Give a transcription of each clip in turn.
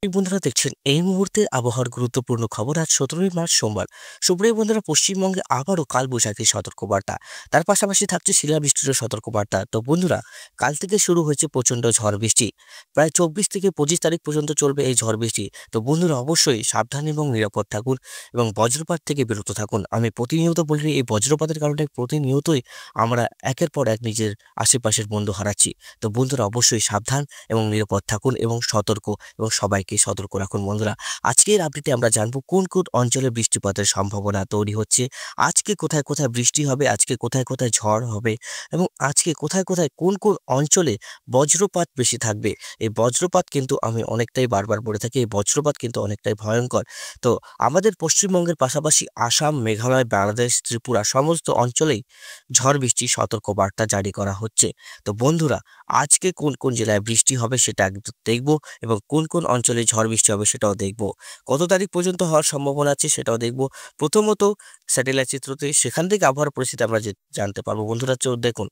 বন্ধুরা দেখছেন এই মুহূর্তের আবহাওয়ার গুরুত্বপূর্ণ খবর। আজ 17ই মার্চ সোমবার। সুপ্রিয় বন্ধুরা, পশ্চিমবঙ্গে আবারও কালবৈশাখীর সতর্কবার্তা, তার পাশাপাশি থাকছে শিলাবৃষ্টিরও সতর্কবার্তা। তো বন্ধুরা, কাল থেকে শুরু হয়েছে প্রচণ্ড ঝড় বৃষ্টি। প্রায় 24 থেকে 25 তারিখ পর্যন্ত চলবে এই ঝড় বৃষ্টি। তো বন্ধুরা, অবশ্যই সাবধান এবং নিরাপদ থাকুন এবং বজ্রপাত থেকে বিরত থাকুন। আমি প্রতিনিয়ত বলি, এই বজ্রপাতের কারণে প্রতিনিয়তই আমরা একের পর এক নিজের আশেপাশের বন্ধু হারাচ্ছি। তো বন্ধুরা, অবশ্যই সাবধান এবং নিরাপদ থাকুন এবং সতর্ক এবং সবাইকে সতর্ক রাখুন। বন্ধুরা, আজকের আপডেটে আমরা জানবো কোন কোন অঞ্চলে বৃষ্টিপাতের সম্ভাবনা তৈরি হচ্ছে, আজকে কোথায় কোথায় বৃষ্টি হবে, আজকে কোথায় কোথায় ঝড় হবে এবং আজকে কোথায় কোথায় কোন কোন অঞ্চলে বজ্রপাত বেশি থাকবে। এই বজ্রপাত কিন্তু আমি অনেকটাই বারবার বলে থাকি, এই বজ্রপাত কিন্তু অনেকটাই ভয়ঙ্কর। তো আমাদের পশ্চিমবঙ্গের পাশাপাশি আসাম, মেঘালয়, বাংলাদেশ, ত্রিপুরা সমস্ত অঞ্চলেই ঝড় বৃষ্টির সতর্কবার্তা জারি করা হচ্ছে। তো বন্ধুরা, আজকে কোন কোন জেলায় বৃষ্টি হবে সেটা একটু দেখব এবং কোন কোন অঞ্চলে ঝড় বৃষ্টি হবে সেটাও দেখব। কত তারিখ পর্যন্ত হওয়ার সম্ভাবনা আছে সেটাও দেখব। প্রথমত স্যাটেলাইট চিত্রতে, সেখান থেকে আবহাওয়ার পরিস্থিতি আমরা জানতে পারবো। বন্ধুরা, দেখুন,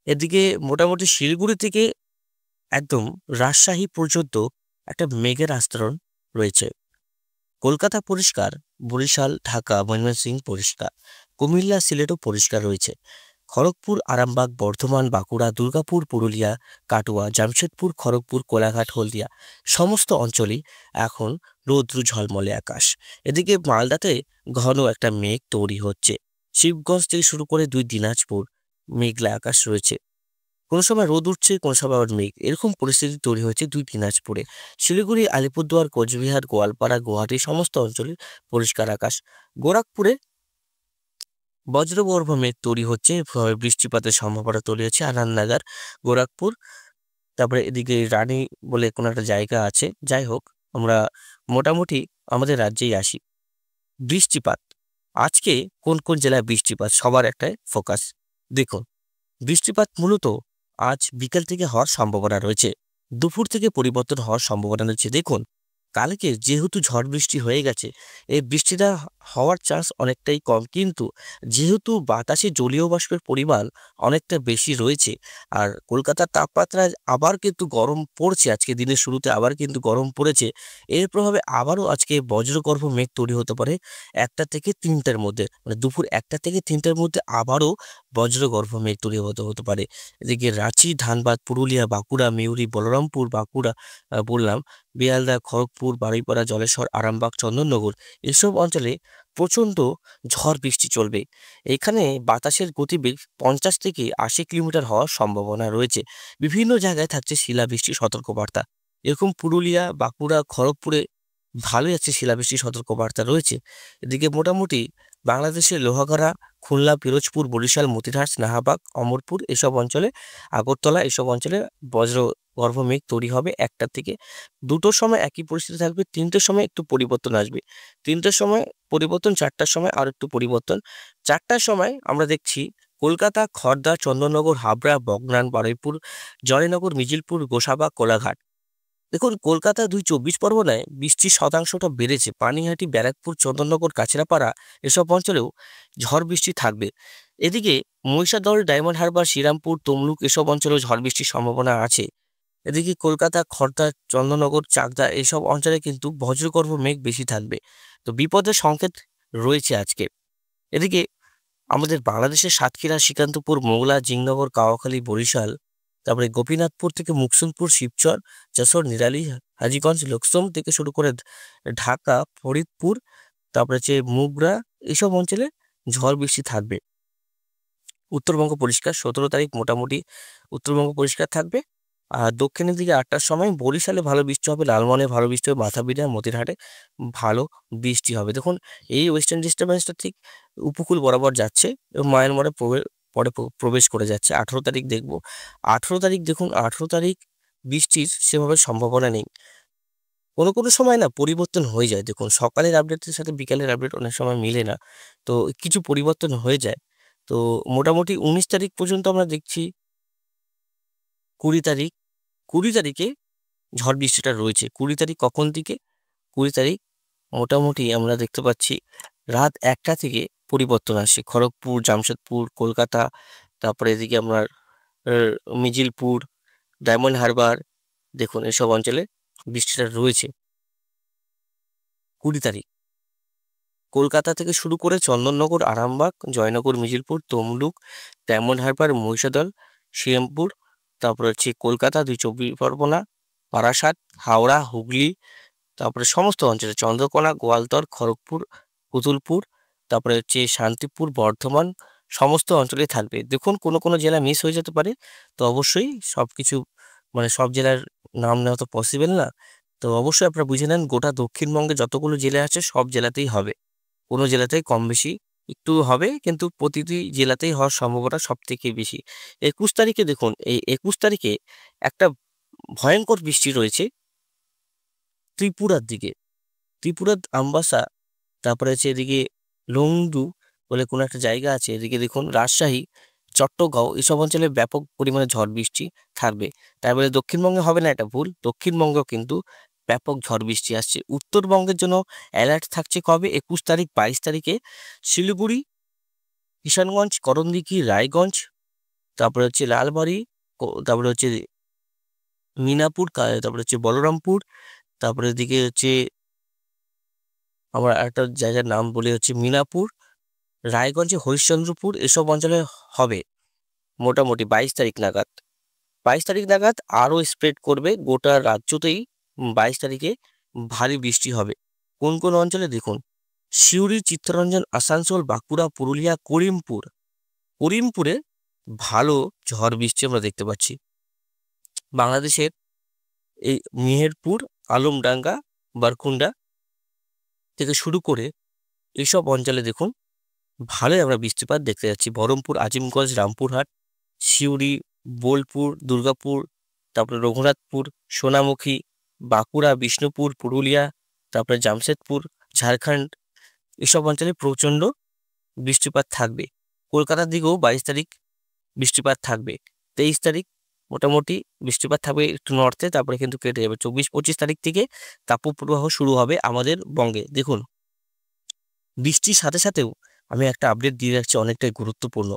এদিকে মোটামুটি শিলিগুড়ি থেকে একদম রাজশাহী পর্যন্ত একটা মেঘের আস্তরণ রয়েছে। কলকাতা পরিষ্কার, বরিশাল, ঢাকা, ময়মনসিংহ পরিষ্কার, কুমিল্লা, সিলেটও পরিষ্কার রয়েছে। খড়গপুর, আরামবাগ, বর্ধমান, বাঁকুড়া, দুর্গাপুর, পুরুলিয়া, কাটোয়া, জামশেদপুর, খড়গপুর, কোলাঘাট, হলদিয়া সমস্ত অঞ্চলই এখন রৌদ্র ঝলমলে আকাশ। এদিকে মালদাতে ঘন একটা মেঘ তৈরি হচ্ছে। শিবগঞ্জ থেকে শুরু করে দিনাজপুর মেঘলা আকাশ রয়েছে। কোনো সময় রোদ উঠছে, কোনো সময় আবার মেঘ, এরকম পরিস্থিতি তৈরি হয়েছে দিনাজপুরে। শিলিগুড়ি, আলিপুরদুয়ার, কোচবিহার, গোয়ালপাড়া, গুয়াহাটি সমস্ত অঞ্চলে পরিষ্কার আকাশ। গোরখপুরে বজ্রগর্ভ মেঘ তৈরি হচ্ছে, বৃষ্টিপাতের সম্ভাবনা তৈরি হচ্ছে। আনন্দনগর, গোরখপুর, তারপরে এদিকে রানী বলে কোনো একটা জায়গা আছে। যাই হোক, আমরা মোটামুটি আমাদের রাজ্যেই আসি। বৃষ্টিপাত আজকে কোন কোন জেলায় বৃষ্টিপাত, সবার একটাই ফোকাস। দেখুন, বৃষ্টিপাত মূলত আজ বিকেল থেকে হওয়ার সম্ভাবনা রয়েছে। দুপুর থেকে পরিবর্তন হওয়ার সম্ভাবনা রয়েছে। দেখুন, কালকে যেহেতু ঝড় বৃষ্টি হয়ে গেছে, এই বৃষ্টিটা হওয়ার চান্স অনেকটাই কম, কিন্তু যেহেতু বাতাসে জলীয় বাষ্পের পরিমাণ অনেকটা বেশি রয়েছে আর কলকাতার তাপমাত্রা আবার কিন্তু গরম পড়ছে, আজকে দিনের শুরুতে আবার কিন্তু গরম পড়েছে। এর প্রভাবে আবারও আজকে বজ্রগর্ভ মেঘ তৈরি হতে পারে 1টা থেকে 3টার মধ্যে, মানে দুপুর 1টা থেকে 3টার মধ্যে আবারও বজ্রগর্ভ মেঘ তৈরি হতে পারে। এদিকে রাঁচি, ধানবাদ, পুরুলিয়া, বাঁকুড়া, মিউরি, বলরামপুর, বাঁকুড়া বললাম, বেয়ালদা, খড়গপুর, বারুইপাড়া, জলেশ্বর, আরামবাগ, চন্দননগর এসব অঞ্চলে প্রচণ্ড ঝড় বৃষ্টি চলবে। এখানে বাতাসের গতিবেগ 50 থেকে 80 কিলোমিটার হওয়ার সম্ভাবনা রয়েছে। বিভিন্ন জায়গায় থাকছে শিলাবৃষ্টির সতর্কবার্তা। এরকম পুরুলিয়া, বাঁকুড়া, খড়গপুরে ভালোই আছে, শিলাবৃষ্টির সতর্কবার্তা রয়েছে। এদিকে মোটামুটি বাংলাদেশের লোহাগাড়া, খুলনা, পিরোজপুর, বরিশাল, মতিরহাট, নাহাবাগ, অমরপুর এসব অঞ্চলে, আগরতলা এসব অঞ্চলে বজ্রগর্ভ মেঘ তৈরি হবে 1টা থেকে 2টোর সময় একই পরিস্থিতি থাকবে। 3টের সময় একটু পরিবর্তন আসবে। 3টের সময় পরিবর্তন, 4টার সময় আর একটু পরিবর্তন। 4টার সময় আমরা দেখছি কলকাতা, খড়দা, চন্দননগর, হাবড়া, বগনান, বারুইপুর, জয়নগর, মিজিলপুর, গোসাবা, কোলাঘাট। দেখুন, কলকাতা 24 পরগনায় বৃষ্টির শতাংশটা বেড়েছে। পানিহাটি, ব্যারাকপুর, চন্দননগর, কাছড়াপাড়া এসব অঞ্চলেও ঝড় বৃষ্টি থাকবে। এদিকে মহিষাদল, ডায়মন্ড হারবার, শ্রীরামপুর, তমলুক এসব অঞ্চলেও ঝড় বৃষ্টির সম্ভাবনা আছে। এদিকে কলকাতা, খড়দা, চন্দননগর, চাকদা এসব অঞ্চলে কিন্তু বজ্রগর্ভ মেঘ বেশি থাকবে। তো বিপদের সংকেত রয়েছে আজকে। এদিকে আমাদের বাংলাদেশের সাতক্ষীরা, শ্রীকান্তপুর, মোংলা, জিংনগর, কাওয়াখালী, বরিশাল, তারপরে গোপীনাথপুর থেকে মুকসুদপুর, শিবচর, যশোর, নিরালী, হাজীগঞ্জ, লোকসম থেকে শুরু করে ঢাকা, ফরিদপুর, তারপরে হচ্ছে মুগরা এসব অঞ্চলে ঝড় বৃষ্টি থাকবে। উত্তরবঙ্গ পরিষ্কার, 17 তারিখ মোটামুটি উত্তরবঙ্গ পরিষ্কার থাকবে। আর দক্ষিণের দিকে 8টার সময় বরিশালে ভালো বৃষ্টি হবে, লালমোহনে ভালো বৃষ্টি হবে, মাথাপিড়া, মতিরহাটে ভালো বৃষ্টি হবে। দেখুন, এই ওয়েস্টার্ন ডিস্টার্বেন্সটা ঠিক উপকূল বরাবর যাচ্ছে এবং মায়ানমারে পরে প্রবেশ করে যাচ্ছে। 18 তারিখ দেখব। 18 তারিখ দেখুন, 18 তারিখ বৃষ্টির সেভাবে সম্ভাবনা নেই। কোনো কোনো সময় না পরিবর্তন হয়ে যায়। দেখুন, সকালের আপডেটের সাথে বিকালের আপডেট অনেক সময় মিলে না, তো কিছু পরিবর্তন হয়ে যায়। তো মোটামুটি 19 তারিখ পর্যন্ত আমরা দেখছি। 20 তারিখ, 20 তারিখে ঝড় বৃষ্টিটা রয়েছে। 20 তারিখ কখন থেকে? 20 তারিখ মোটামুটি আমরা দেখতে পাচ্ছি রাত 1টা থেকে পরিবর্তন আসে। খড়গপুর, জামশেদপুর, কলকাতা, তারপরে এদিকে আপনার মিজিলপুর, ডায়মন্ড হারবার, দেখুন এসব অঞ্চলে বৃষ্টিটা রয়েছে। 20 তারিখ কলকাতা থেকে শুরু করে চন্দননগর, আরামবাগ, জয়নগর, মিছিলপুর, তমলুক, ডায়মন্ড হারবার, মহিষাদল, শ্রীরামপুর, তারপরে হচ্ছে কলকাতা, 2 চব্বিশ পরগনা, বারাসাত, হাওড়া, হুগলি, তারপরে সমস্ত অঞ্চলে চন্দ্রকোনা, গোয়ালতর, খড়গপুর, পুতুলপুর, তারপরে হচ্ছে শান্তিপুর, বর্ধমান, সমস্ত অঞ্চলে থাকবে। দেখুন কোনো কোনো জেলা মিস হয়ে যেতে পারে, তো অবশ্যই সবকিছু মানে সব জেলার নাম নেওয়া তো পসিবল না। তো অবশ্যই আপনারা বুঝে নেন, গোটা দক্ষিণবঙ্গে যতগুলো জেলা আছে সব জেলাতেই হবে, কোনো জেলাতেই কম বেশি একটু হবে, কিন্তু প্রতিটি জেলাতেই হওয়ার সম্ভাবনা সব থেকে বেশি। 21 তারিখে দেখুন, এই 21 তারিখে একটা ভয়ঙ্কর বৃষ্টি রয়েছে ত্রিপুরার দিকে। ত্রিপুরার আমবাসা, তারপরে হচ্ছে এদিকে লংডু বলে কোনো একটা জায়গা আছে, এদিকে দেখুন রাজশাহী, চট্টগাঁও, এসব অঞ্চলে ব্যাপক পরিমাণে ঝড় বৃষ্টি থাকবে। তাই বলে দক্ষিণবঙ্গে হবে না, এটা ভুল। দক্ষিণবঙ্গেও কিন্তু ব্যাপক ঝড় বৃষ্টি আসছে। উত্তরবঙ্গের জন্য অ্যালার্ট থাকছে কবে? 21 তারিখ, 22 তারিখে শিলিগুড়ি, কিষানগঞ্জ, করণদিঘি, রায়গঞ্জ, তারপরে হচ্ছে লালবাড়ি, তারপরে হচ্ছে মিনাপুর, তারপরে হচ্ছে বলরামপুর, তারপরে এদিকে হচ্ছে আমরা একটা জায়গার নাম বলি হচ্ছে মিনাপুর, রায়গঞ্জে হরিশ্চন্দ্রপুর, এসব অঞ্চলে হবে মোটামুটি 22 তারিখ নাগাদ। 22 তারিখ নাগাদ আরও স্প্রেড করবে গোটা রাজ্যতেই। 22 তারিখে ভারী বৃষ্টি হবে। কোন কোন অঞ্চলে দেখুন, সিউড়ি, চিত্তরঞ্জন, আসানসোল, বাঁকুড়া, পুরুলিয়া, করিমপুরে ভালো ঝড় বৃষ্টি আমরা দেখতে পাচ্ছি। বাংলাদেশের এই মেহেরপুর, আলমডাঙ্গা, বারকুন্ডা থেকে শুরু করে এইসব অঞ্চলে দেখুন ভালোই আমরা বৃষ্টিপাত দেখতে যাচ্ছি। বহরমপুর, আজিমগঞ্জ, রামপুরহাট, সিউড়ি, বোলপুর, দুর্গাপুর, তারপরে রঘুনাথপুর, সোনামুখী, বাঁকুড়া, বিষ্ণুপুর, পুরুলিয়া, তারপরে জামশেদপুর, ঝাড়খণ্ড, এসব অঞ্চলে প্রচণ্ড বৃষ্টিপাত থাকবে। কলকাতার দিকেও 22 তারিখ বৃষ্টিপাত থাকবে। 23 তারিখ মোটামুটি বৃষ্টিপাত থাকবে একটু নর্থে, তারপরে কিন্তু কেটে যাবে। 24-25 তারিখ থেকে তাপপ্রবাহ শুরু হবে আমাদের বঙ্গে। দেখুন বৃষ্টির সাথে সাথেও আমি একটা আপডেট দিয়ে রাখছি, অনেকটাই গুরুত্বপূর্ণ।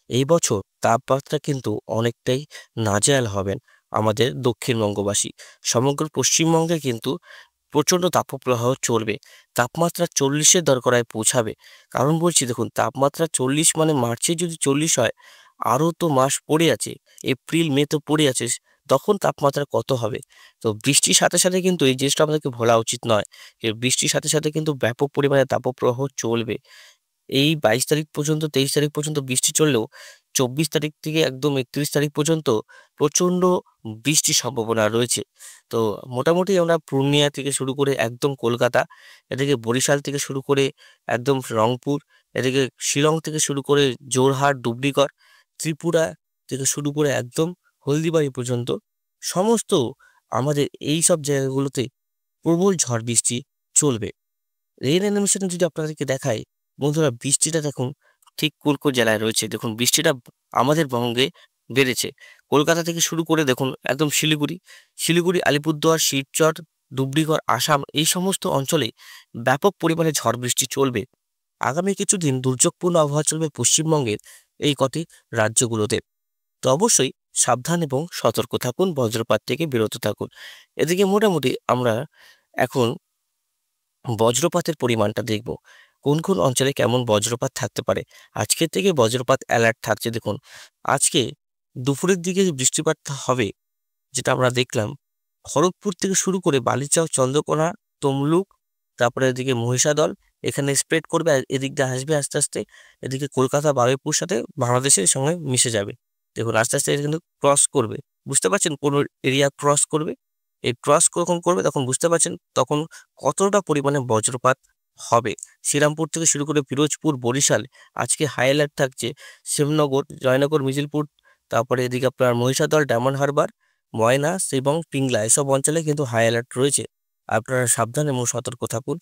এই বছর তাপমাত্রা কিন্তু অনেকটাই নাজেহাল হবেন আমাদের দক্ষিণবঙ্গবাসী। সমগ্র পশ্চিমবঙ্গে কিন্তু প্রচণ্ড তাপপ্রবাহ চলবে। তাপমাত্রা 40-এর দরকারায় পৌঁছাবে। কারণ বলছি দেখুন, তাপমাত্রা 40 মানে মার্চে যদি 40 হয়, আরও তো মাস পড়ে আছে, এপ্রিল মে তো পড়ে আছে, তখন তাপমাত্রা কত হবে? তো বৃষ্টির সাথে সাথে কিন্তু এই জিনিসটা আমাদেরকে ভোলা উচিত নয়, যে বৃষ্টির সাথে সাথে কিন্তু ব্যাপক পরিমাণে তাপপ্রবাহ চলবে। এই 22 তারিখ পর্যন্ত, 23 তারিখ পর্যন্ত বৃষ্টি চললেও 24 তারিখ থেকে একদম 31 তারিখ পর্যন্ত প্রচণ্ড বৃষ্টির সম্ভাবনা রয়েছে। তো মোটামুটি আমরা পূর্ণিয়া থেকে শুরু করে একদম কলকাতা, এদিকে বরিশাল থেকে শুরু করে একদম রংপুর, এদিকে শিলং থেকে শুরু করে জোরহাট, ডুবরিগড়, ত্রিপুরা থেকে শুরু করে একদম হলদিবাড়ি পর্যন্ত সমস্ত আমাদের এই সব জায়গাগুলোতে প্রবল ঝড় বৃষ্টি চলবে। রেইন অ্যানিমেশনে যদি আপনাদেরকে দেখাই, বন্ধুরা বৃষ্টিটা দেখুন ঠিক কোন কোন জেলায় রয়েছে। দেখুন বৃষ্টিটা আমাদের বঙ্গে বেড়েছে। কলকাতা থেকে শুরু করে দেখুন একদম শিলিগুড়ি, আলিপুরদুয়ার, শিবচর, ধুবড়ীগড়, আসাম, এই সমস্ত অঞ্চলে ব্যাপক পরিমাণে ঝড় বৃষ্টি চলবে। আগামী কিছুদিন দুর্যোগপূর্ণ আবহাওয়া চলবে পশ্চিমবঙ্গের এই কটি রাজ্যগুলোতে। তো অবশ্যই সাবধান এবং সতর্ক থাকুন, বজ্রপাত থেকে বিরত থাকুন। এদিকে মোটামুটি আমরা এখন বজ্রপাতের পরিমাণটা দেখব, কোন কোন অঞ্চলে কেমন বজ্রপাত থাকতে পারে। আজকের থেকে বজ্রপাত অ্যালার্ট থাকছে। দেখুন আজকে দুপুরের দিকে যে বৃষ্টিপাতটা হবে, যেটা আমরা দেখলাম, খড়গপুর থেকে শুরু করে বালিচক, চন্দ্রকোনা, তমলুক, তারপরে এদিকে মহিষাদল, এখানে স্প্রেড করবে, আর এদিক দিয়ে আসবে আস্তে আস্তে, এদিকে কলকাতা, বারুইপুর সাথে বাংলাদেশের সঙ্গে মিশে যাবে। দেখুন আস্তে আস্তে এটা কিন্তু ক্রস করবে। বুঝতে পারছেন কোন এরিয়া ক্রস করবে? এই ক্রস কখন করবে তখন বুঝতে পারছেন তখন কতটা পরিমাণে বজ্রপাত হবে। শ্রীরামপুর থেকে শুরু করে ফিরোজপুর, বরিশাল আজকে হাই অ্যালার্ট থাকছে। শ্যামনগর, জয়নগর, মিছিলপুর, তারপরে এদিকে আপনার মহিষাদল, ডায়মন্ড হারবার, ময়না এবং পিংলা, এসব অঞ্চলে কিন্তু হাই অ্যালার্ট রয়েছে। আপনারা সাবধান এবং সতর্ক থাকুন।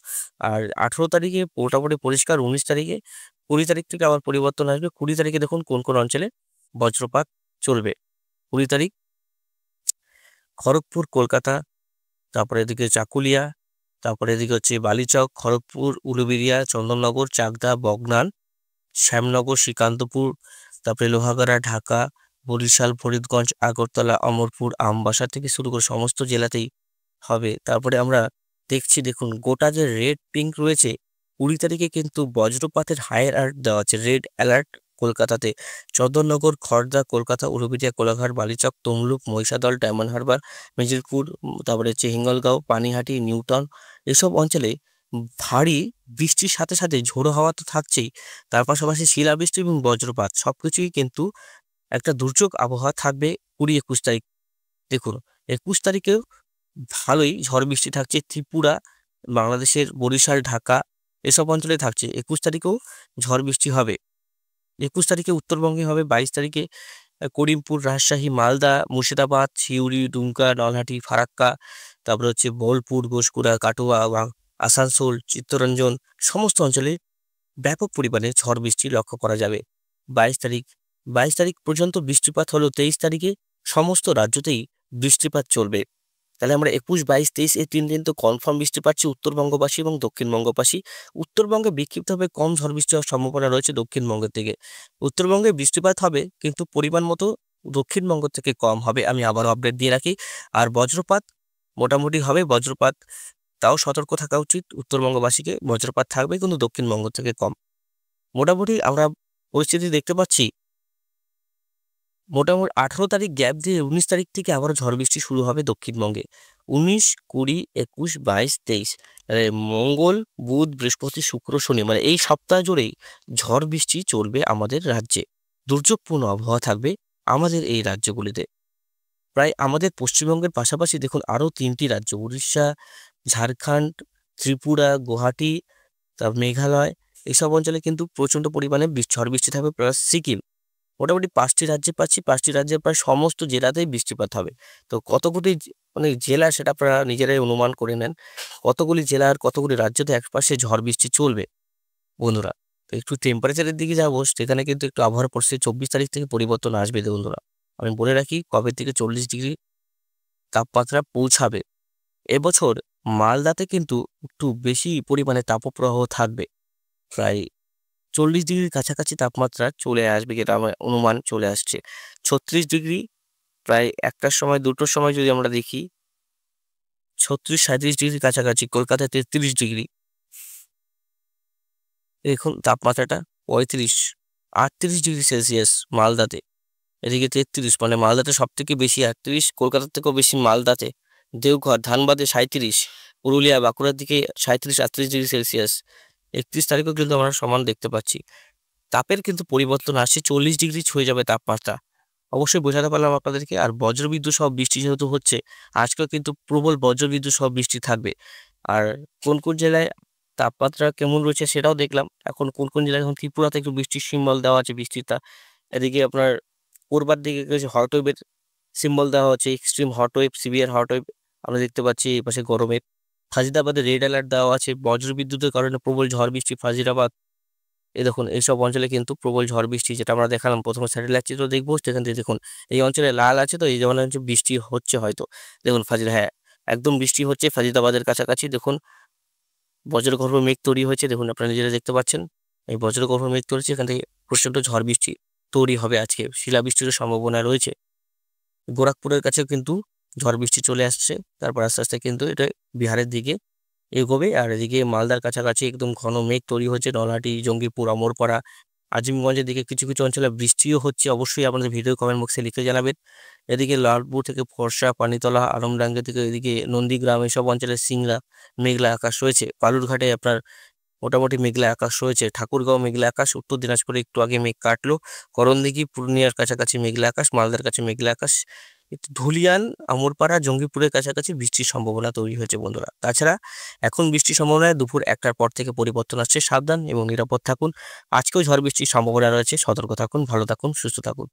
আর 18 তারিখে মোটামুটি পরিষ্কার। 19 তারিখে, 20 তারিখ থেকে আবার পরিবর্তন আসবে। 20 তারিখে দেখুন কোন কোন অঞ্চলে বজ্রপাত চলবে। 20 তারিখ খড়গপুর, কলকাতা, তারপরে এদিকে চাকুলিয়া, তারপরে এদিকে হচ্ছে বালিচক, খড়গপুর, উলুবেড়িয়া, চন্দননগর, চাকদা, বগনান, শ্যামনগর, শ্রীকান্তপুর, তারপরে লোহাগাড়া, ঢাকা, বরিশাল, ফরিদগঞ্জ, আগরতলা, অমরপুর, আমবাসা থেকে শুরু করে সমস্ত জেলাতেই হবে। তারপরে আমরা দেখছি দেখুন গোটা যে রেড পিঙ্ক রয়েছে, 20 তারিখে কিন্তু বজ্রপাতের হাই অ্যালার্ট দেওয়া আছে, রেড অ্যালার্ট কলকাতাতে। চন্দননগর, খড়দা, কলকাতা, উলুবেড়িয়া, কোলাঘাট, বালিচক, তমলুক, মহিষাদল, ডায়মন্ড হারবার, মেদিনীপুর, তারপরে হচ্ছে হিঙ্গলগাঁও, পানিহাটি, নিউটাউন এসব অঞ্চলে ভারী বৃষ্টির সাথে সাথে ঝোড়ো হাওয়া তো থাকছেই, তার পাশাপাশি শিলাবৃষ্টি এবং বজ্রপাত সবকিছুই কিন্তু একটা দুর্যোগ আবহাওয়া থাকবে 20-21 তারিখ। দেখুন 21 তারিখেও ভালোই ঝড় বৃষ্টি থাকছে ত্রিপুরা, বাংলাদেশের বরিশাল, ঢাকা এসব অঞ্চলে থাকছে। 21 তারিখেও ঝড় বৃষ্টি হবে। 21 তারিখে উত্তরবঙ্গে হবে। 22 তারিখে করিমপুর, রাজশাহী, মালদা, মুর্শিদাবাদ, সিউড়ি, দুমকা, নলহাটি, ফারাক্কা, তারপরে হচ্ছে বোলপুর, ঘোষকুড়া, কাটোয়া, আসানসোল, চিত্তরঞ্জন সমস্ত অঞ্চলে ব্যাপক পরিমাণে ঝড় বৃষ্টি লক্ষ্য করা যাবে। 22 তারিখ 22 তারিখ পর্যন্ত বৃষ্টিপাত হলেও 23 তারিখে সমস্ত রাজ্যতেই বৃষ্টিপাত চলবে। তাহলে আমরা 21, 22, 23 এই 3 দিন তো কনফার্ম বৃষ্টি পাচ্ছি উত্তরবঙ্গবাসী এবং দক্ষিণবঙ্গবাসী। উত্তরবঙ্গে বিক্ষিপ্তভাবে কম ঝড় বৃষ্টি হওয়ার সম্ভাবনা রয়েছে দক্ষিণবঙ্গের থেকে। উত্তরবঙ্গে বৃষ্টিপাত হবে কিন্তু পরিমাণ মতো দক্ষিণবঙ্গ থেকে কম হবে, আমি আবারও আপডেট দিয়ে রাখি। আর বজ্রপাত মোটামুটি হবে, বজ্রপাত তাও সতর্ক থাকা উচিত উত্তরবঙ্গবাসীকে, বজ্রপাত থাকবে কিন্তু দক্ষিণবঙ্গ থেকে কম। মোটামুটি আমরা পরিস্থিতি দেখতে পাচ্ছি মোটামুটি 18 তারিখ গ্যাপ দিয়ে 19 তারিখ থেকে আবারও ঝড় বৃষ্টি শুরু হবে দক্ষিণবঙ্গে। 19, 20, 21, 22, 23 মঙ্গল, বুধ, বৃহস্পতি, শুক্র, শনি মানে এই সপ্তাহ জুড়েই ঝড় বৃষ্টি চলবে আমাদের রাজ্যে। দুর্যোগপূর্ণ আবহাওয়া থাকবে আমাদের এই রাজ্যগুলিতে। প্রায় আমাদের পশ্চিমবঙ্গের পাশাপাশি দেখুন আরও 3টি রাজ্য উড়িষ্যা, ঝাড়খণ্ড, ত্রিপুরা, গুয়াহাটি, তারপর মেঘালয় এইসব অঞ্চলে কিন্তু প্রচণ্ড পরিমাণে ঝড় বৃষ্টি থাকবে, প্লাস সিকিম। মোটামুটি 5টি রাজ্যে পাচ্ছি, 5টি রাজ্যের প্রায় সমস্ত জেলাতেই বৃষ্টিপাত হবে। তো কতগুলি মানে জেলা সেটা আপনারা নিজেরাই অনুমান করে নেন, কতগুলি জেলা আর কতগুলি রাজ্যতে একপাশে ঝড় বৃষ্টি চলবে বন্ধুরা। তো একটু টেম্পারেচারের দিকে যাবো, সেখানে কিন্তু একটু আবহাওয়ার পরিস্থিতি 24 তারিখ থেকে পরিবর্তন আসবে বন্ধুরা। আমি বলে রাখি কবে থেকে 40 ডিগ্রি তাপমাত্রা পৌঁছাবে। এবছর মালদাতে কিন্তু একটু বেশি পরিমাণে তাপপ্রবাহ থাকবে, প্রায় 40 ডিগ্রির কাছাকাছি তাপমাত্রা চলে আসবে, যেটা আমার অনুমান চলে আসছে। 36 ডিগ্রি প্রায় 1টার সময় 2টোর সময় যদি আমরা দেখি 36-37 ডিগ্রির কাছাকাছি। কলকাতায় 33 ডিগ্রি, দেখুন তাপমাত্রাটা 35-38 ডিগ্রি সেলসিয়াস মালদাতে। এদিকে 33 মানে মালদাতে সব থেকে বেশি 38, কলকাতার থেকেও বেশি মালদাতে। দেওঘর, ধানবাদে 37, পুরুলিয়া, বাঁকুড়ার দিকে 37-38 ডিগ্রি সেলসিয়াস। 31 তারিখেও কিন্তু আমরা সমান দেখতে পাচ্ছি। তাপের কিন্তু পরিবর্তন আসছে, 40 ডিগ্রি ছুঁয়ে যাবে তাপমাত্রা। অবশ্যই বোঝাতে পারলাম আপনাদেরকে। আর বজ্রবিদ্যুৎ সহ বৃষ্টি যেহেতু হচ্ছে, আজকেও কিন্তু প্রবল বজ্রবিদ্যুৎ সহ বৃষ্টি থাকবে। আর কোন কোন জেলায় তাপমাত্রা কেমন রয়েছে সেটাও দেখলাম। এখন কোন কোন জেলায়, এখন ত্রিপুরাতে একটু বৃষ্টির সিম্বল দেওয়া আছে বৃষ্টিটা। এদিকে আপনার পূর্বার দিকে কিছু হট ওয়েভের সিম্বল দেওয়া হচ্ছে, extreme hot wave, severe hot wave আমরা দেখতে পাচ্ছি। এই পাশে গরমের ফাজিদাবাদে রেড অ্যালার্ট দেওয়া আছে বজ্রবিদ্যুতের কারণে প্রবল ঝড় বৃষ্টি ফাজিদাবাদ। এই দেখুন এইসব অঞ্চলে কিন্তু প্রবল ঝড় বৃষ্টি, যেটা আমরা দেখালাম প্রথমে স্যাটেলাইট চিত্র দেখবো, সেখান থেকে দেখুন এই অঞ্চলে লাল আছে, তো এই যেমন হচ্ছে বৃষ্টি হচ্ছে হয়তো। দেখুন হ্যাঁ একদম বৃষ্টি হচ্ছে ফাজিদাবাদের কাছাকাছি। দেখুন বজ্রগর্ভ মেঘ তৈরি হয়েছে, দেখুন আপনারা নিজেরা দেখতে পাচ্ছেন এই বজ্রগর্ভ মেঘ তৈরি হচ্ছে, এখান থেকে প্রচণ্ড ঝড় বৃষ্টি তৈরি হবে আজকে, শিলাবৃষ্টিরও সম্ভাবনা রয়েছে। গোরখপুরের কাছেও কিন্তু ঝড় বৃষ্টি চলে আসছে, তারপর আস্তে আস্তে কিন্তু এটা বিহারের দিকে এগোবে। আর এদিকে মালদার কাছাকাছি একদম ঘন মেঘ তৈরি হচ্ছে, নলহাটি, জঙ্গিপুর, অমরপাড়া, আজিমগঞ্জের দিকে কিছু কিছু অঞ্চলে বৃষ্টিও হচ্ছে। অবশ্যই আপনাদের ভিডিও কমেন্ট বক্সে লিখে জানাবেন। এদিকে লালপুর থেকে ফরসা, পানিতলা, আলমডাঙ্গা থেকে এদিকে নন্দীগ্রাম এসব অঞ্চলে সিংড়া মেঘলা আকাশ রয়েছে। বালুরঘাটে আপনার মোটামুটি মেঘলা আকাশ রয়েছে। ঠাকুরগাঁও মেঘলা আকাশ, উত্তর দিনাজপুরে একটু আগে মেঘ কাটলো। করণদিঘি, পূর্ণিয়ার কাছাকাছি মেঘলা আকাশ, মালদার কাছে মেঘলা আকাশ। একটু ধুলিয়ান, আমরপাড়া, জঙ্গিপুরের কাছাকাছি বৃষ্টির সম্ভাবনা তৈরি হয়েছে বন্ধুরা। তাছাড়া এখন বৃষ্টির সম্ভাবনা দুপুর 1টার পর থেকে পরিবর্তন আসছে। সাবধান এবং নিরাপদ থাকুন। আজকেও ঝড় বৃষ্টির সম্ভাবনা রয়েছে, সতর্ক থাকুন, ভালো থাকুন, সুস্থ থাকুন।